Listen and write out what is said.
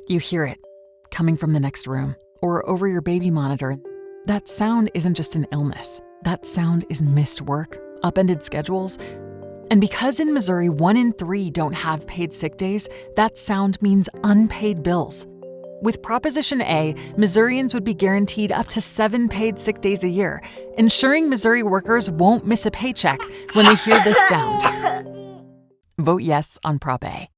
You hear it coming from the next room or over your baby monitor. That sound isn't just an illness. That sound is missed work, upended schedules. And because in Missouri 1 in 3 don't have paid sick days, that sound means unpaid bills. With Proposition A, Missourians would be guaranteed up to 7 paid sick days a year, ensuring Missouri workers won't miss a paycheck when they hear this sound. Vote yes on Prop A.